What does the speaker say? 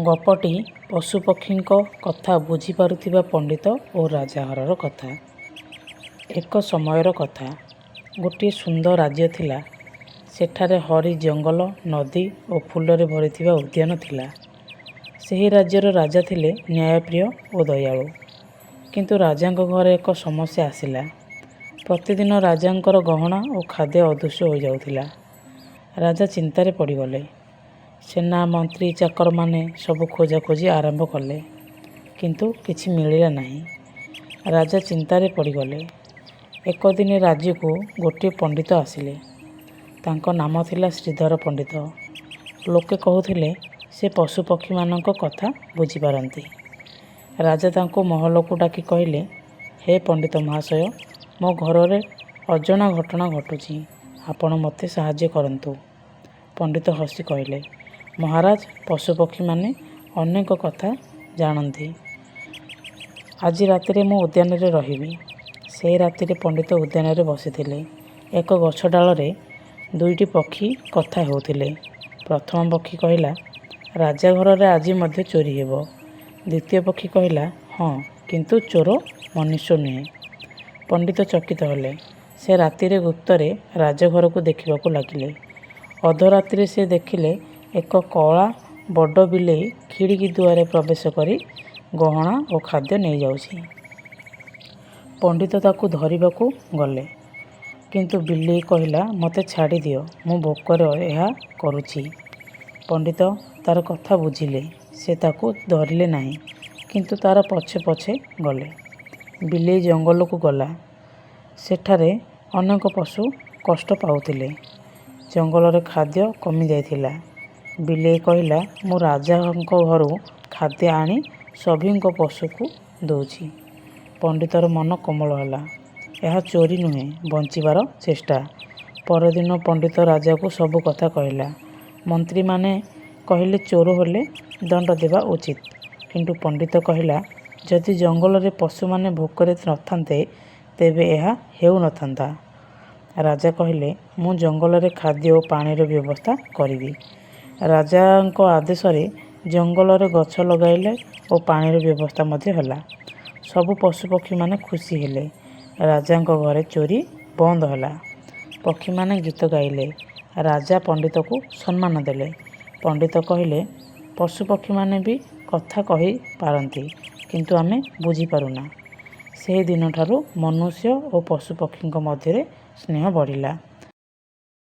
ଗପଟି ପଶୁପକ୍ଷୀଙ୍କ କଥା ବୁଝିପାରୁଥିବା ପଣ୍ଡିତ ଓ ରାଜାଘରର କଥା। ଏକ ସମୟର କଥା। ଗୋଟିଏ ସୁନ୍ଦର ରାଜ୍ୟ ଥିଲା। ସେଠାରେ ହରି ଜଙ୍ଗଲ, ନଦୀ ଓ ଫୁଲରେ ଭରିଥିବା ଉଦ୍ୟାନ ଥିଲା। ସେହି ରାଜ୍ୟର ରାଜା ଥିଲେ ନ୍ୟାୟପ୍ରିୟ ଓ ଦୟାଳୁ। କିନ୍ତୁ ରାଜାଙ୍କ ଘରେ ଏକ ସମସ୍ୟା ଆସିଲା। ପ୍ରତିଦିନ ରାଜାଙ୍କର ଗହଣା ଓ ଖାଦ୍ୟ ଅଦୃଶ୍ୟ ହୋଇଯାଉଥିଲା। ରାଜା ଚିନ୍ତାରେ ପଡ଼ିଗଲେ। ସେନା, ମନ୍ତ୍ରୀ, ଚାକରମାନେ ସବୁ ଖୋଜାଖୋଜି ଆରମ୍ଭ କଲେ, କିନ୍ତୁ କିଛି ମିଳିଲା ନାହିଁ। ରାଜା ଚିନ୍ତାରେ ପଡ଼ିଗଲେ। ଏକ ଦିନ ରାଜ୍ୟକୁ ଗୋଟିଏ ପଣ୍ଡିତ ଆସିଲେ। ତାଙ୍କ ନାମ ଥିଲା ଶ୍ରୀଧର ପଣ୍ଡିତ। ଲୋକେ କହୁଥିଲେ ସେ ପଶୁପକ୍ଷୀମାନଙ୍କ କଥା ବୁଝିପାରନ୍ତି। ରାଜା ତାଙ୍କୁ ମହଲକୁ ଡାକି କହିଲେ, ହେ ପଣ୍ଡିତ ମହାଶୟ, ମୋ ଘରରେ ଅଜଣା ଘଟଣା ଘଟୁଛି। ଆପଣ ମୋତେ ସାହାଯ୍ୟ କରନ୍ତୁ। ପଣ୍ଡିତ ହସି କହିଲେ, ମହାରାଜ, ପଶୁପକ୍ଷୀମାନେ ଅନେକ କଥା ଜାଣନ୍ତି। ଆଜି ରାତିରେ ମୁଁ ଉଦ୍ୟାନରେ ରହିବି। ସେହି ରାତିରେ ପଣ୍ଡିତ ଉଦ୍ୟାନରେ ବସିଥିଲେ। ଏକ ଗଛ ଡାଳରେ ଦୁଇଟି ପକ୍ଷୀ କଥା ହେଉଥିଲେ। ପ୍ରଥମ ପକ୍ଷୀ କହିଲା, ରାଜା ଘରରେ ଆଜି ମଧ୍ୟ ଚୋରି ହେବ। ଦ୍ୱିତୀୟ ପକ୍ଷୀ କହିଲା, ହଁ, କିନ୍ତୁ ଚୋର ମନୁଷ୍ୟ ନୁହେଁ। ପଣ୍ଡିତ ଚକିତ ହେଲେ। ସେ ରାତିରେ ଗୁପ୍ତରେ ରାଜଘରକୁ ଦେଖିବାକୁ ଲାଗିଲେ। ଅର୍ଦ୍ଧରାତ୍ରିରେ ସେ ଦେଖିଲେ ଏକ କଳା ବଡ଼ ବିଲେଇ ଖିଡ଼ିକି ଦୁଆରେ ପ୍ରବେଶ କରି ଗହଣା ଓ ଖାଦ୍ୟ ନେଇଯାଉଛି। ପଣ୍ଡିତ ତାକୁ ଧରିବାକୁ ଗଲେ, କିନ୍ତୁ ବିଲେଇ କହିଲା, ମୋତେ ଛାଡ଼ିଦିଅ, ମୁଁ ଭୋକରେ ଏହା କରୁଛି। ପଣ୍ଡିତ ତାର କଥା ବୁଝିଲେ। ସେ ତାକୁ ଧରିଲେ ନାହିଁ, କିନ୍ତୁ ତାର ପଛେ ପଛେ ଗଲେ। ବିଲେଇ ଜଙ୍ଗଲକୁ ଗଲା। ସେଠାରେ ଅନେକ ପଶୁ କଷ୍ଟ ପାଉଥିଲେ। ଜଙ୍ଗଲରେ ଖାଦ୍ୟ କମିଯାଇଥିଲା। ବିଲେଇ କହିଲା, ମୁଁ ରାଜାଙ୍କ ଘରୁ ଖାଦ୍ୟ ଆଣି ସଭିଙ୍କ ପଶୁକୁ ଦେଉଛି। ପଣ୍ଡିତର ମନ କୋମଳ ହେଲା। ଏହା ଚୋରି ନୁହେଁ, ବଞ୍ଚିବାର ଚେଷ୍ଟା। ପରଦିନ ପଣ୍ଡିତ ରାଜାକୁ ସବୁ କଥା କହିଲା। ମନ୍ତ୍ରୀମାନେ କହିଲେ ଚୋର ହେଲେ ଦଣ୍ଡ ଦେବା ଉଚିତ। କିନ୍ତୁ ପଣ୍ଡିତ କହିଲା, ଯଦି ଜଙ୍ଗଲରେ ପଶୁମାନେ ଭୋକରେ ନଥାନ୍ତେ, ତେବେ ଏହା ହେଉନଥାନ୍ତା। ରାଜା କହିଲେ, ମୁଁ ଜଙ୍ଗଲରେ ଖାଦ୍ୟ ଓ ପାଣିର ବ୍ୟବସ୍ଥା କରିବି। ରାଜାଙ୍କ ଆଦେଶରେ ଜଙ୍ଗଲରେ ଗଛ ଲଗାଇଲେ ଓ ପାଣିର ବ୍ୟବସ୍ଥା ମଧ୍ୟ ହେଲା। ସବୁ ପଶୁପକ୍ଷୀମାନେ ଖୁସି ହେଲେ। ରାଜାଙ୍କ ଘରେ ଚୋରି ବନ୍ଦ ହେଲା। ପକ୍ଷୀମାନେ ଗୀତ ଗାଇଲେ। ରାଜା ପଣ୍ଡିତକୁ ସମ୍ମାନ ଦେଲେ। ପଣ୍ଡିତ କହିଲେ, ପଶୁପକ୍ଷୀମାନେ ବି କଥା କହିପାରନ୍ତି, କିନ୍ତୁ ଆମେ ବୁଝିପାରୁନା। ସେହି ଦିନଠାରୁ ମନୁଷ୍ୟ ଓ ପଶୁପକ୍ଷୀଙ୍କ ମଧ୍ୟରେ ସ୍ନେହ ବଢ଼ିଲା।